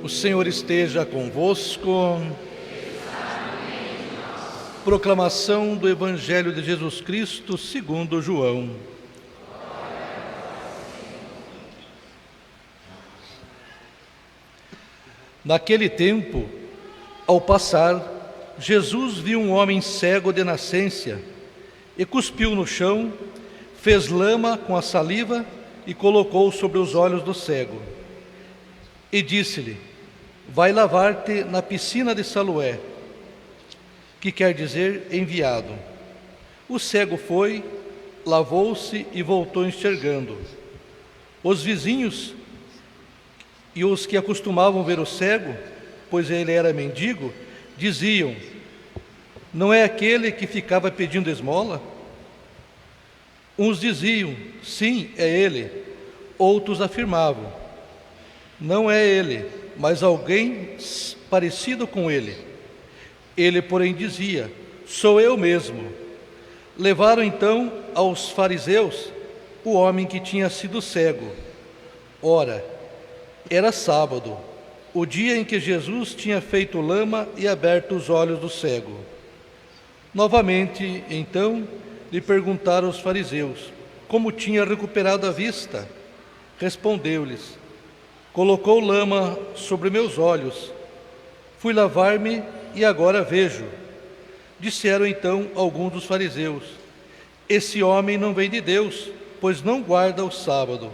Senhor esteja convosco. Proclamação do Evangelho de Jesus Cristo segundo João. Naquele tempo, ao passar, Jesus viu um homem cego de nascença e cuspiu no chão, fez lama com a saliva e colocou sobre os olhos do cego. E disse-lhe: vai lavar-te na piscina de Siloé, que quer dizer enviado. O cego foi, lavou-se e voltou enxergando. Os vizinhos e os que acostumavam ver o cego, pois ele era mendigo, diziam: não é aquele que ficava pedindo esmola? Uns diziam: sim, é ele. Outros afirmavam: não é ele, mas alguém parecido com ele. Ele, porém, dizia: sou eu mesmo. Levaram então aos fariseus o homem que tinha sido cego. Ora, era sábado, o dia em que Jesus tinha feito lama e aberto os olhos do cego. Novamente, então, lhe perguntaram os fariseus como tinha recuperado a vista. Respondeu-lhes: colocou lama sobre meus olhos, fui lavar-me e agora vejo. Disseram então alguns dos fariseus: esse homem não vem de Deus, pois não guarda o sábado.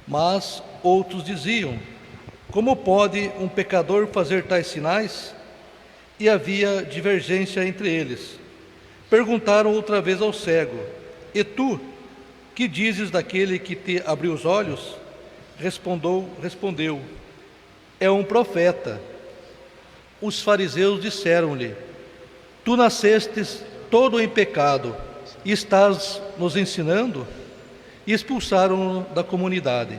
Mas outros diziam: como pode um pecador fazer tais sinais? E havia divergência entre eles. Perguntaram outra vez ao cego: e tu, que dizes daquele que te abriu os olhos? Respondeu: é um profeta. Os fariseus disseram-lhe: tu nascestes todo em pecado e estás nos ensinando? E expulsaram-no da comunidade.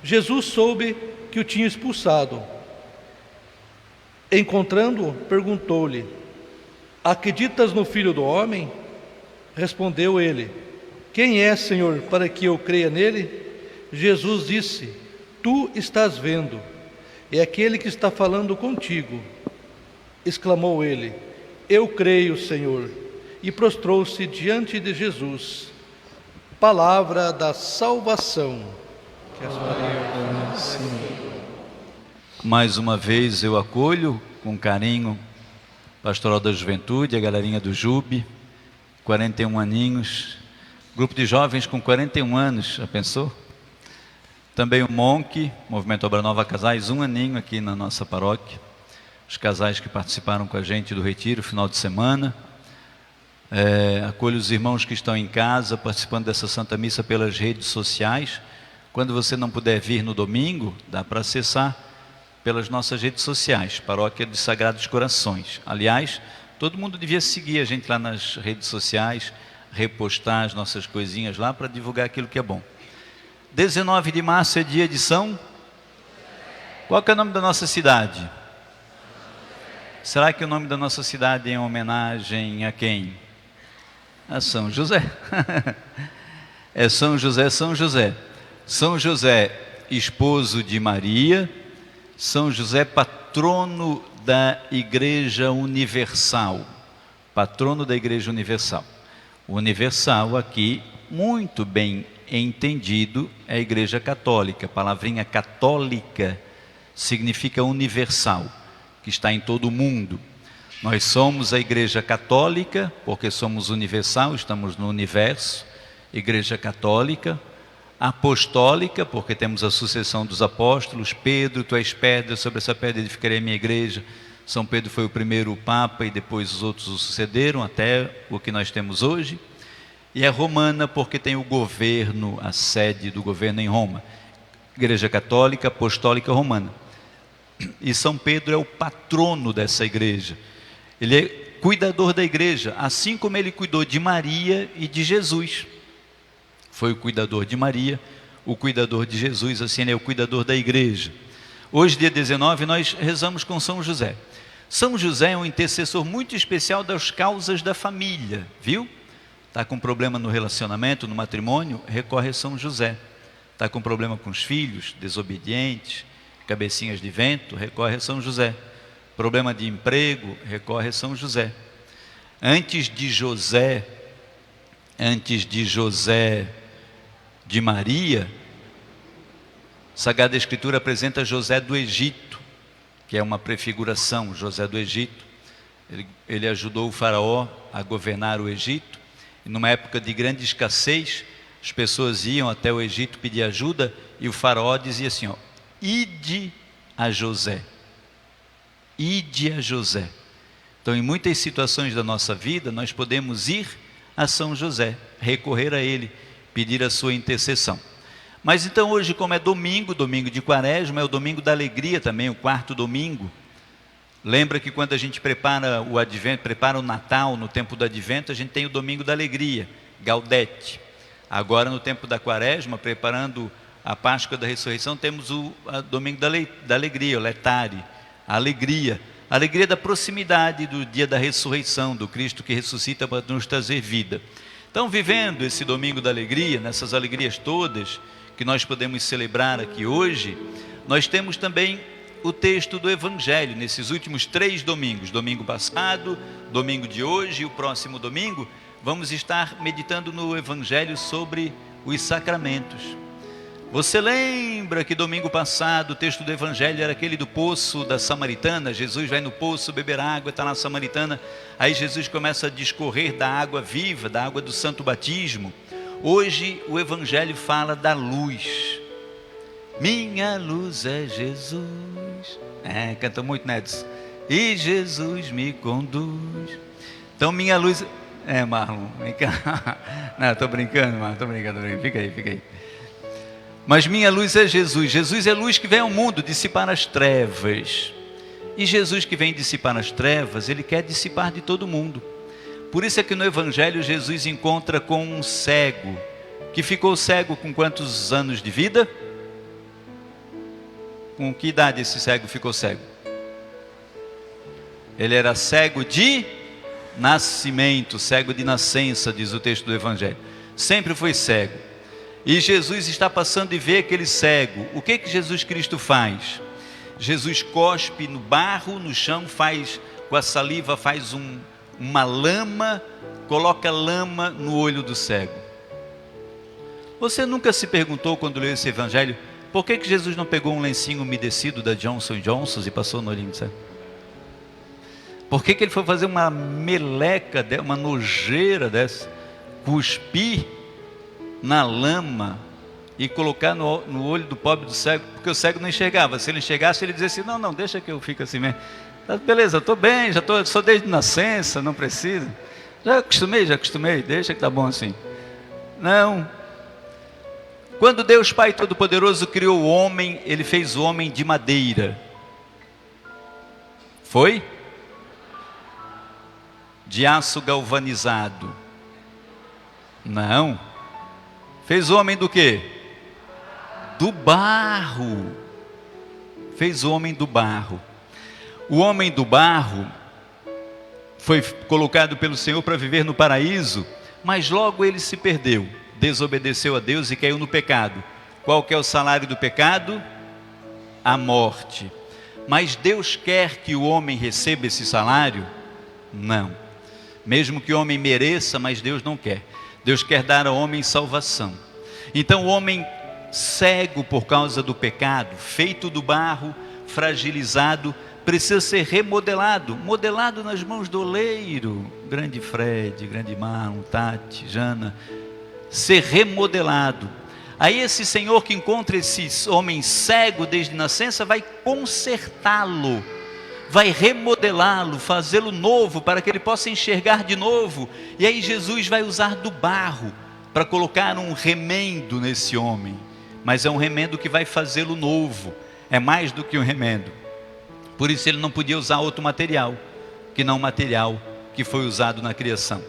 Jesus soube que o tinha expulsado. Encontrando-o, perguntou-lhe: acreditas no Filho do Homem? Respondeu ele: quem é, Senhor, para que eu creia nele? Jesus disse: tu estás vendo, é aquele que está falando contigo. Exclamou ele: eu creio, Senhor, e prostrou-se diante de Jesus. Palavra da salvação. Mais uma vez eu acolho com carinho Pastoral da Juventude, a galerinha do JUB, 41 aninhos, grupo de jovens com 41 anos, já pensou? Também o MONC, Movimento Obra Nova Casais, 1 aninho aqui na nossa paróquia. Os casais que participaram com a gente do retiro, final de semana. Acolho os irmãos que estão em casa, participando dessa Santa Missa pelas redes sociais. Quando você não puder vir no domingo, dá para acessar pelas nossas redes sociais, Paróquia dos Sagrados Corações. Aliás, todo mundo devia seguir a gente lá nas redes sociais, repostar as nossas coisinhas lá para divulgar aquilo que é bom. 19 de março é dia de São... Qual que é o nome da nossa cidade? Será que o nome da nossa cidade é em homenagem a quem? A São José. É São José, São José. São José, esposo de Maria. São José, patrono da Igreja Universal. Patrono da Igreja Universal. O universal aqui, muito bem entendido, é a Igreja Católica. A palavrinha católica significa universal, que está em todo o mundo. Nós somos a Igreja Católica, porque somos universal, estamos no universo. Igreja Católica, apostólica, porque temos a sucessão dos apóstolos. Pedro, tu és pedra, sobre essa pedra edificarei a minha igreja. São Pedro foi o primeiro Papa e depois os outros o sucederam, até o que nós temos hoje. E é romana, porque tem o governo, a sede do governo em Roma. Igreja Católica, Apostólica, Romana. E São Pedro é o patrono dessa igreja. Ele é cuidador da igreja, assim como ele cuidou de Maria e de Jesus. Foi o cuidador de Maria, o cuidador de Jesus, assim ele é o cuidador da igreja. Hoje, dia 19, nós rezamos com São José. São José é um intercessor muito especial das causas da família, viu? Está com problema no relacionamento, no matrimônio, recorre a São José. Está com problema com os filhos, desobedientes, cabecinhas de vento, recorre a São José. Problema de emprego, recorre a São José. Antes de José de Maria, a Sagrada Escritura apresenta José do Egito, que é uma prefiguração. José do Egito, ele ajudou o faraó a governar o Egito, e numa época de grande escassez, as pessoas iam até o Egito pedir ajuda, e o faraó dizia assim, ide a José, ide a José. Então, em muitas situações da nossa vida, nós podemos ir a São José, recorrer a ele, pedir a sua intercessão. Mas então hoje, como é domingo de Quaresma, é o domingo da alegria também, o quarto domingo. Lembra que quando a gente prepara o Advento, prepara o Natal, no tempo do Advento, a gente tem o domingo da alegria, Gaudete. Agora, no tempo da Quaresma, preparando a Páscoa da Ressurreição, temos o domingo da alegria, o Letare, a alegria da proximidade do dia da ressurreição, do Cristo que ressuscita para nos trazer vida. Então, vivendo esse domingo da alegria, nessas alegrias todas que nós podemos celebrar aqui hoje, nós temos também o texto do Evangelho, nesses últimos 3 domingos, domingo passado, domingo de hoje e o próximo domingo, vamos estar meditando no Evangelho sobre os sacramentos. Você lembra que domingo passado o texto do Evangelho era aquele do poço da Samaritana? Jesus vai no poço beber água, está na Samaritana, aí Jesus começa a discorrer da água viva, da água do santo batismo. Hoje o Evangelho fala da luz. Minha luz é Jesus. Canta muito, né? E Jesus me conduz. Então minha luz... Marlon, vem cá. Não, estou brincando, Marlon, estou brincando. Fica aí. Mas minha luz é Jesus. Jesus é a luz que vem ao mundo dissipar as trevas. E Jesus que vem dissipar as trevas, Ele quer dissipar de todo mundo. Por isso é que no Evangelho Jesus encontra com um cego, que ficou cego com quantos anos de vida? Com que idade esse cego ficou cego? Ele era cego de nascimento, cego de nascença, diz o texto do Evangelho. Sempre foi cego. E Jesus está passando e vê aquele cego. O que Jesus Cristo faz? Jesus cospe no barro, no chão, faz com a saliva, faz uma lama, coloca lama no olho do cego. Você nunca se perguntou quando leu esse Evangelho, por que Jesus não pegou um lencinho umedecido da Johnson & Johnson e passou no olhinho do cego? Por que Ele foi fazer uma meleca, uma nojeira dessa, cuspir na lama e colocar no olho do pobre do cego? Porque o cego não enxergava. Se ele enxergasse, ele dizia assim, não, deixa que eu fique assim mesmo. Beleza, estou bem, sou desde nascença, não precisa. Já acostumei, deixa que está bom assim. Não. Quando Deus Pai Todo-Poderoso criou o homem, Ele fez o homem de madeira. Foi? De aço galvanizado. Não. Fez o homem do quê? Do barro. Fez o homem do barro. O homem do barro foi colocado pelo Senhor para viver no paraíso, mas logo ele se perdeu, desobedeceu a Deus e caiu no pecado. Qual que é o salário do pecado? A morte. Mas Deus quer que o homem receba esse salário? Não. Mesmo que o homem mereça, mas Deus não quer. Deus quer dar ao homem salvação. Então o homem cego por causa do pecado, feito do barro, fragilizado, precisa ser remodelado, modelado nas mãos do oleiro, grande Fred, grande Marlon, Tati, Jana, ser remodelado. Aí esse Senhor que encontra esse homem cego desde nascença, vai consertá-lo, vai remodelá-lo, fazê-lo novo, para que ele possa enxergar de novo. E aí Jesus vai usar do barro, para colocar um remendo nesse homem, mas é um remendo que vai fazê-lo novo, é mais do que um remendo. Por isso ele não podia usar outro material, que não o material que foi usado na criação.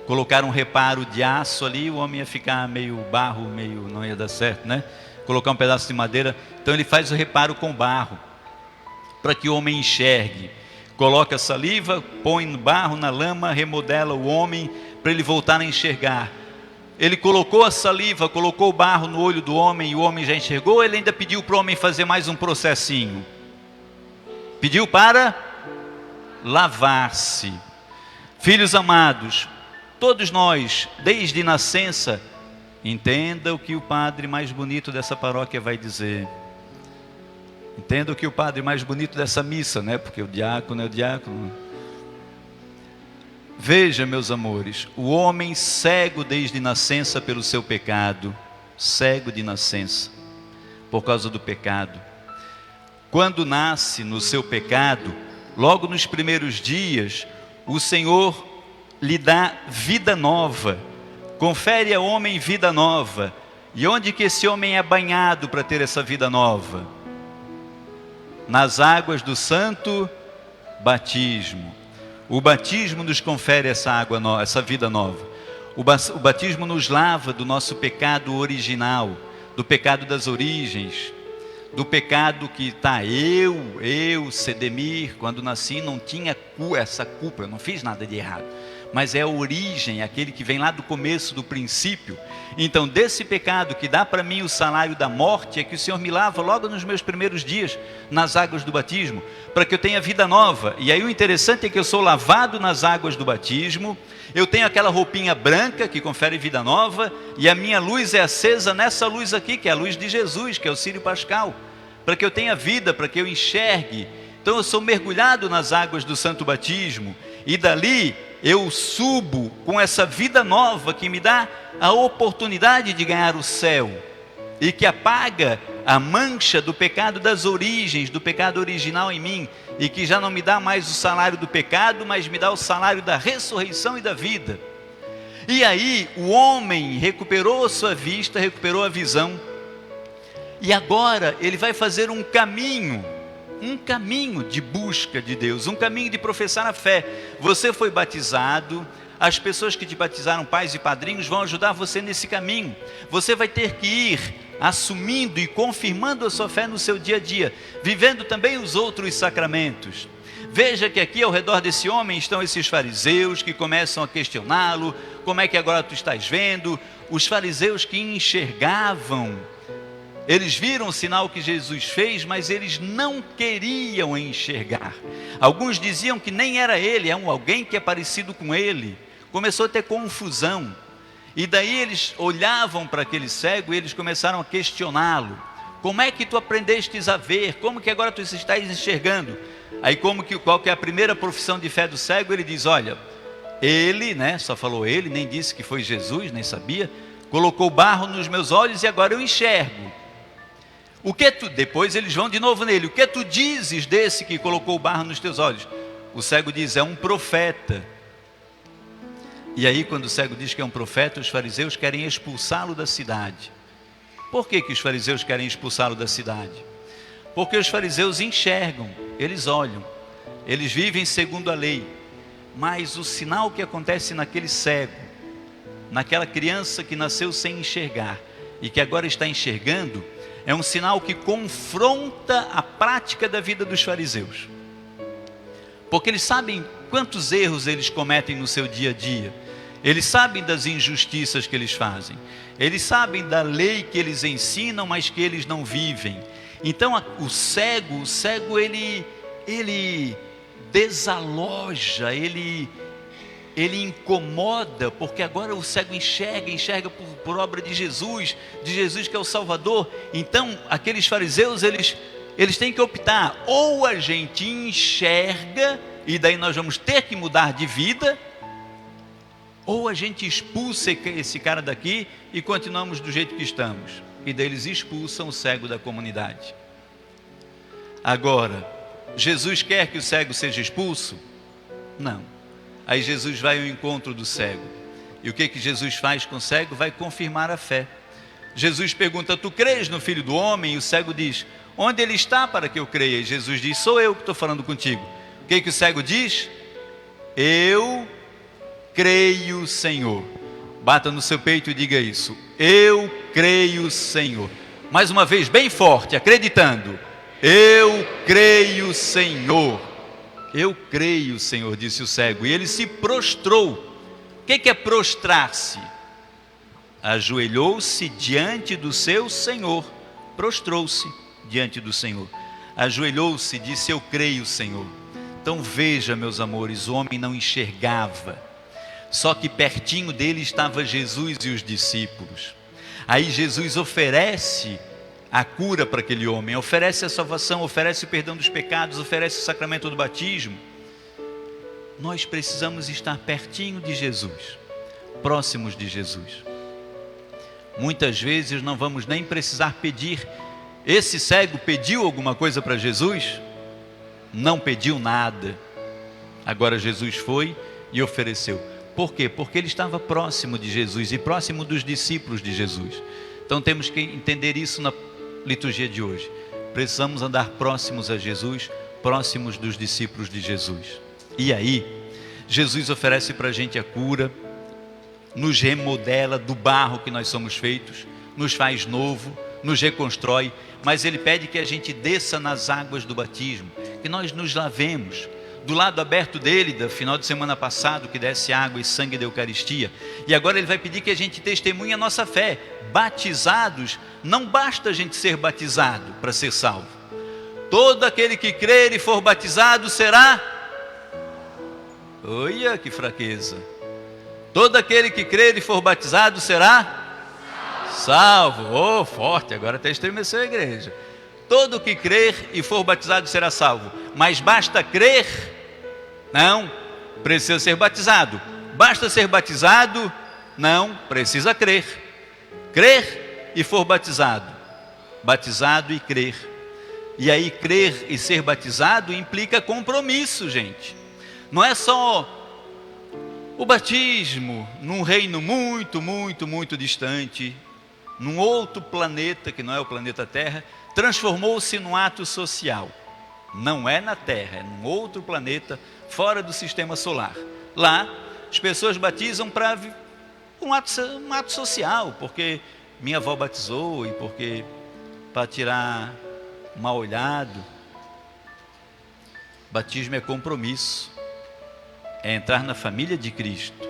Colocar um reparo de aço ali, o homem ia ficar meio barro, não ia dar certo, né? Colocar um pedaço de madeira, então ele faz o reparo com barro, para que o homem enxergue. Coloca saliva, põe no barro, na lama, remodela o homem, para ele voltar a enxergar. ele colocou a saliva, colocou o barro no olho do homem e o homem já enxergou, ele ainda pediu para o homem fazer mais um processinho. Pediu para lavar-se. Filhos amados, todos nós, desde nascença, entenda o que o padre mais bonito dessa paróquia vai dizer. Entenda o que o padre mais bonito dessa missa, né? Porque o diácono é o diácono. Veja, meus amores, o homem cego desde nascença pelo seu pecado, cego de nascença, por causa do pecado. Quando nasce no seu pecado, logo nos primeiros dias, o Senhor lhe dá vida nova, confere ao homem vida nova. E onde que esse homem é banhado para ter essa vida nova? Nas águas do santo batismo. O batismo nos confere essa água nova, essa vida nova. O batismo nos lava do nosso pecado original, do pecado das origens, do pecado que está eu, Sedemir, quando nasci não tinha essa culpa, eu não fiz nada de errado. Mas é a origem, aquele que vem lá do começo, do princípio. Então, desse pecado que dá para mim o salário da morte, é que o Senhor me lava logo nos meus primeiros dias, nas águas do batismo, para que eu tenha vida nova. E aí o interessante é que eu sou lavado nas águas do batismo, eu tenho aquela roupinha branca que confere vida nova, e a minha luz é acesa nessa luz aqui, que é a luz de Jesus, que é o Círio Pascal, para que eu tenha vida, para que eu enxergue. Então eu sou mergulhado nas águas do santo batismo, e dali eu subo com essa vida nova que me dá a oportunidade de ganhar o céu e que apaga a mancha do pecado das origens, do pecado original em mim, e que já não me dá mais o salário do pecado, mas me dá o salário da ressurreição e da vida. E aí o homem recuperou a sua vista, recuperou a visão, e agora ele vai fazer um caminho de busca de Deus, um caminho de professar a fé. Você foi batizado, as pessoas que te batizaram, pais e padrinhos, vão ajudar você nesse caminho. Você vai ter que ir assumindo e confirmando a sua fé no seu dia a dia, vivendo também os outros sacramentos. Veja que aqui ao redor desse homem estão esses fariseus que começam a questioná-lo: como é que agora tu estás vendo? Os fariseus que enxergavam, eles viram o sinal que Jesus fez, mas eles não queriam enxergar. Alguns diziam que nem era ele, é alguém que é parecido com ele. Começou a ter confusão. E daí eles olhavam para aquele cego e eles começaram a questioná-lo: como é que tu aprendestes a ver? Como que agora tu estás enxergando? Aí qual que é a primeira profissão de fé do cego? Ele diz: olha, ele, né, só falou ele, nem disse que foi Jesus, nem sabia, colocou barro nos meus olhos e agora eu enxergo. Depois eles vão de novo nele: o que tu dizes desse que colocou barro nos teus olhos? O cego diz: é um profeta. E aí quando o cego diz que é um profeta, os fariseus querem expulsá-lo da cidade. Por que os fariseus querem expulsá-lo da cidade? Porque os fariseus enxergam, eles olham, eles vivem segundo a lei. Mas o sinal que acontece naquele cego, naquela criança que nasceu sem enxergar e que agora está enxergando, é um sinal que confronta a prática da vida dos fariseus. Porque eles sabem quantos erros eles cometem no seu dia a dia. Eles sabem das injustiças que eles fazem. Eles sabem da lei que eles ensinam, mas que eles não vivem. Então o cego ele desaloja, ele incomoda, porque agora o cego enxerga por obra de Jesus que é o Salvador. Então aqueles fariseus, eles têm que optar: ou a gente enxerga e daí nós vamos ter que mudar de vida, ou a gente expulsa esse cara daqui e continuamos do jeito que estamos. E daí eles expulsam o cego da comunidade. Agora, Jesus quer que o cego seja expulso? Não. Aí Jesus vai ao encontro do cego. E o que Jesus faz com o cego? Vai confirmar a fé. Jesus pergunta: tu crês no Filho do Homem? E o cego diz: onde ele está para que eu creia? E Jesus diz: sou eu que estou falando contigo. O que o cego diz? Eu creio, Senhor. Bata no seu peito e diga isso: eu creio, Senhor. Mais uma vez, bem forte, acreditando: eu creio, Senhor. Eu creio, Senhor, disse o cego. E ele se prostrou. O que é prostrar-se? ajoelhou-se diante do seu Senhor, prostrou-se diante do Senhor, ajoelhou-se e disse: eu creio, Senhor. Então veja, meus amores, o homem não enxergava, só que pertinho dele estava Jesus e os discípulos. Aí Jesus oferece a cura para aquele homem, oferece a salvação, oferece o perdão dos pecados, oferece o sacramento do batismo. Nós precisamos estar pertinho de Jesus, próximos de Jesus. Muitas vezes não vamos nem precisar pedir. Esse cego pediu alguma coisa para Jesus? Não pediu nada. Agora Jesus foi e ofereceu. Por quê? Porque ele estava próximo de Jesus e próximo dos discípulos de Jesus. Então temos que entender isso na liturgia de hoje. Precisamos andar próximos a Jesus, próximos dos discípulos de Jesus. E aí, Jesus oferece para a gente a cura, nos remodela do barro que nós somos feitos, nos faz novo, nos reconstrói, mas Ele pede que a gente desça nas águas do batismo, que nós nos lavemos. Do lado aberto dele, do final de semana passado, que desce água e sangue da Eucaristia. E agora Ele vai pedir que a gente testemunhe a nossa fé. Batizados, não basta a gente ser batizado para ser salvo. Todo aquele que crer e for batizado será... Olha que fraqueza. Todo aquele que crer e for batizado será salvo. Oh, forte, agora até estremeceu a igreja. Todo que crer e for batizado será salvo. Mas basta crer? Não, precisa ser batizado. Basta ser batizado? Não, precisa crer. Crer e for batizado. Batizado e crer. E aí crer e ser batizado implica compromisso, gente. Não é só o batismo num reino muito, muito, muito distante, num outro planeta que não é o planeta Terra, transformou-se num ato social. Não é na Terra, é num outro planeta fora do sistema solar. Lá as pessoas batizam para um ato social, porque minha avó batizou e porque para tirar mal olhado. Batismo é compromisso. É entrar na família de Cristo.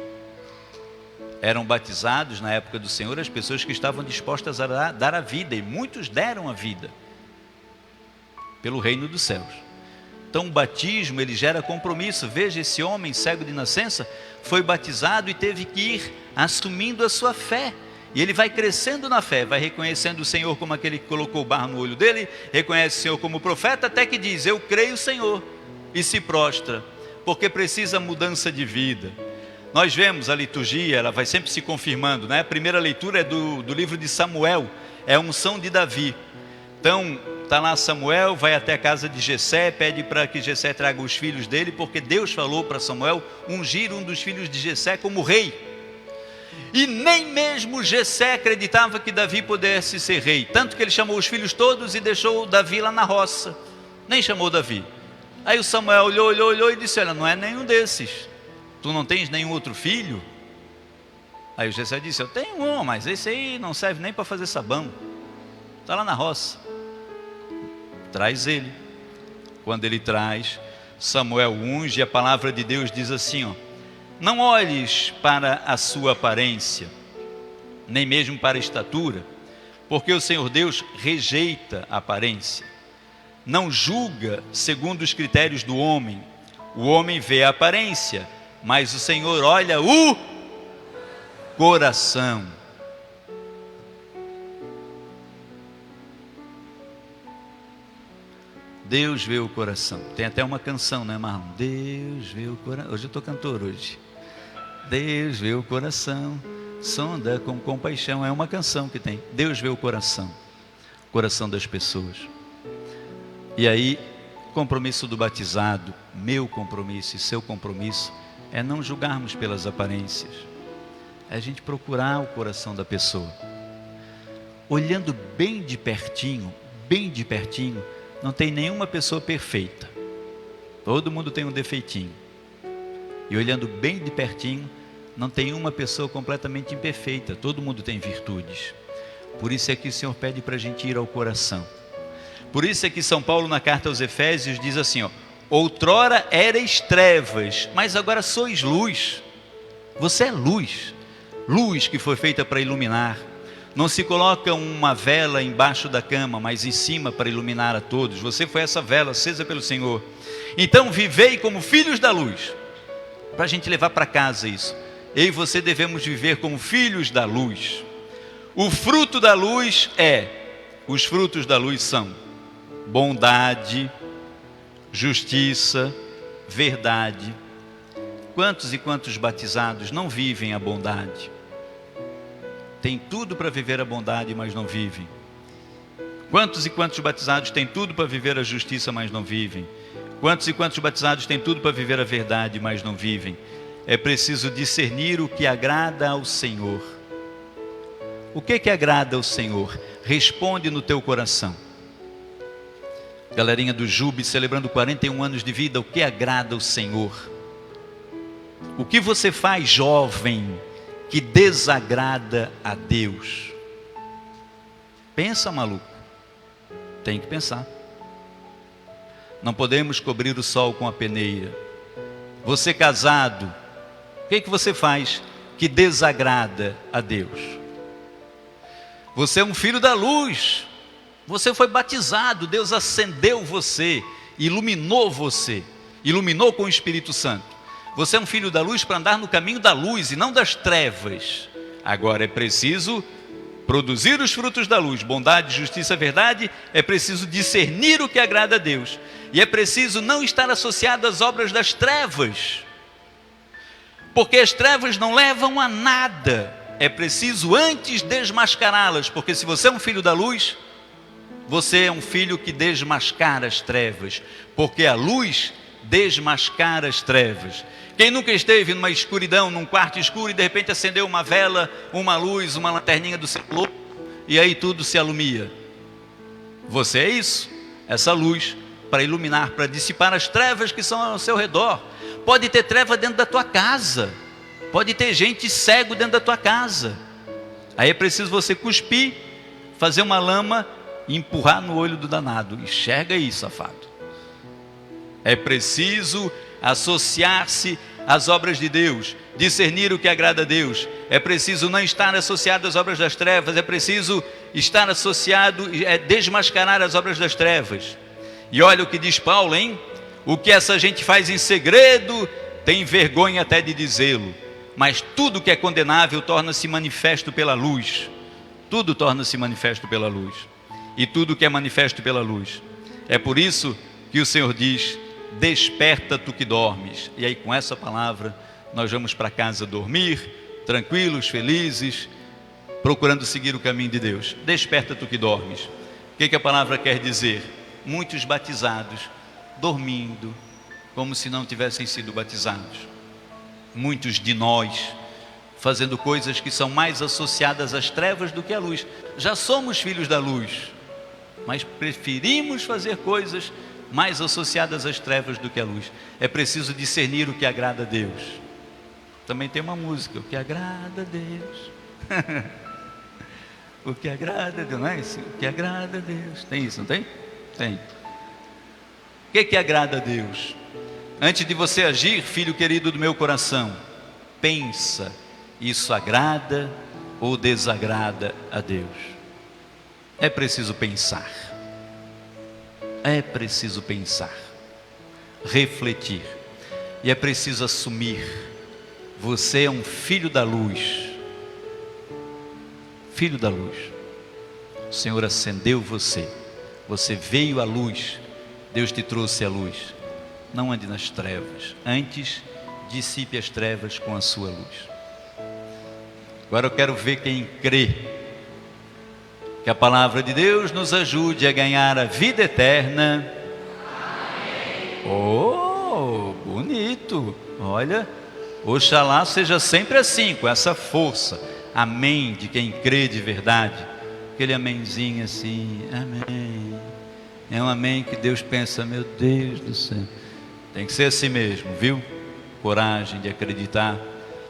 Eram batizados na época do Senhor as pessoas que estavam dispostas a dar a vida, e muitos deram a vida pelo reino dos céus. Então o batismo, ele gera compromisso. Veja, esse homem cego de nascença foi batizado e teve que ir assumindo a sua fé. E ele vai crescendo na fé, vai reconhecendo o Senhor como aquele que colocou o barro no olho dele, reconhece o Senhor como profeta, até que diz: eu creio, Senhor, e se prostra, porque precisa mudança de vida. Nós vemos a liturgia, ela vai sempre se confirmando, né? A primeira leitura é do livro de Samuel, é a unção de Davi. Então, está lá Samuel, vai até a casa de Jessé, pede para que Jessé traga os filhos dele, porque Deus falou para Samuel ungir um dos filhos de Jessé como rei. E nem mesmo Jessé acreditava que Davi pudesse ser rei, tanto que ele chamou os filhos todos e deixou Davi lá na roça, nem chamou Davi. Aí o Samuel olhou e disse: olha, não é nenhum desses. Tu não tens nenhum outro filho? Aí o Jessé disse: eu tenho um, mas esse aí não serve nem para fazer sabão. Está lá na roça. Traz ele. Quando ele traz, Samuel unge, e a palavra de Deus diz assim, ó: não olhes para a sua aparência, nem mesmo para a estatura, porque o Senhor Deus rejeita a aparência. Não julga segundo os critérios do homem. O homem vê a aparência, mas o Senhor olha o coração. Deus vê o coração. Tem até uma canção, né, Marlon? Deus vê o coração. Hoje eu estou cantor hoje. Deus vê o coração, sonda com compaixão. É uma canção que tem. Deus vê o coração das pessoas. E aí, compromisso do batizado, meu compromisso e seu compromisso, é não julgarmos pelas aparências. É a gente procurar o coração da pessoa. Olhando bem de pertinho, não tem nenhuma pessoa perfeita. Todo mundo tem um defeitinho. E olhando bem de pertinho, não tem uma pessoa completamente imperfeita. Todo mundo tem virtudes. Por isso é que o Senhor pede para a gente ir ao coração. Por isso é que São Paulo, na carta aos Efésios, diz assim, ó: outrora erais trevas, mas agora sois luz. Você é luz. luz que foi feita para iluminar. Não se coloca uma vela embaixo da cama, mas em cima para iluminar a todos. Você foi essa vela acesa pelo Senhor. Então vivei como filhos da luz. Para a gente levar para casa isso. Eu e você devemos viver como filhos da luz. O fruto da luz os frutos da luz são bondade, justiça, verdade. Quantos e quantos batizados não vivem a bondade? Tem tudo para viver a bondade, mas não vivem. Quantos e quantos batizados têm tudo para viver a justiça, mas não vivem? Quantos e quantos batizados têm tudo para viver a verdade, mas não vivem? É preciso discernir o que agrada ao Senhor. O que agrada ao Senhor? Responde no teu coração. Galerinha do Jube celebrando 41 anos de vida, o que agrada ao Senhor? O que você faz, jovem, que desagrada a Deus? Pensa, maluco. Tem que pensar. Não podemos cobrir o sol com a peneira. Você casado, o que você faz que desagrada a Deus? Você é um filho da luz. Você foi batizado, Deus acendeu você, iluminou com o Espírito Santo. Você é um filho da luz para andar no caminho da luz e não das trevas. Agora é preciso produzir os frutos da luz, bondade, justiça, verdade. É preciso discernir o que agrada a Deus. E é preciso não estar associado às obras das trevas, porque as trevas não levam a nada. É preciso antes desmascará-las, porque se você é um filho da luz, você é um filho que desmascara as trevas, porque a luz desmascara as trevas. Quem nunca esteve numa escuridão, num quarto escuro, e de repente acendeu uma vela, uma luz, uma lanterninha do celular, e aí tudo se alumia? Você é isso, essa luz para iluminar, para dissipar as trevas que são ao seu redor. Pode ter treva dentro da tua casa, pode ter gente cego dentro da tua casa. Aí é preciso você cuspir, fazer uma lama e empurrar no olho do danado. Enxerga aí, safado. É preciso associar-se às obras de Deus, discernir o que agrada a Deus. É preciso não estar associado às obras das trevas, é preciso estar associado, desmascarar as obras das trevas. E olha o que diz Paulo, hein? O que essa gente faz em segredo, tem vergonha até de dizê-lo, mas tudo que é condenável torna-se manifesto pela luz. Tudo torna-se manifesto pela luz, e tudo que é manifesto pela luz. É por isso que o Senhor diz: desperta tu que dormes. E aí com essa palavra nós vamos para casa dormir, tranquilos, felizes, procurando seguir o caminho de Deus. Desperta tu que dormes. O que a palavra quer dizer? Muitos batizados dormindo, como se não tivessem sido batizados. Muitos de nós fazendo coisas que são mais associadas às trevas do que à luz. Já somos filhos da luz, mas preferimos fazer coisas mais associadas às trevas do que à luz. É preciso discernir o que agrada a Deus. Também tem uma música, o que agrada a Deus. O que agrada a Deus, não é isso? O que agrada a Deus. Tem isso, não tem? Tem. O que agrada a Deus? Antes de você agir, filho querido do meu coração, pensa, isso agrada ou desagrada a Deus? É preciso pensar. É preciso pensar, refletir, e é preciso assumir: você é um filho da luz. Filho da luz. O Senhor acendeu você, você veio à luz, Deus te trouxe à luz. Não ande nas trevas, antes dissipe as trevas com a sua luz. Agora eu quero ver quem crê que a palavra de Deus nos ajude a ganhar a vida eterna. Amém. Oh, bonito. Olha, oxalá seja sempre assim, com essa força. Amém, de quem crê de verdade. Aquele amenzinho assim, amém. É um amém que Deus pensa, meu Deus do céu. Tem que ser assim mesmo, viu? Coragem de acreditar,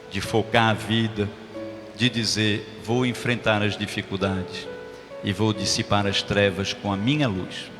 de focar a vida, de dizer: vou enfrentar as dificuldades e vou dissipar as trevas com a minha luz.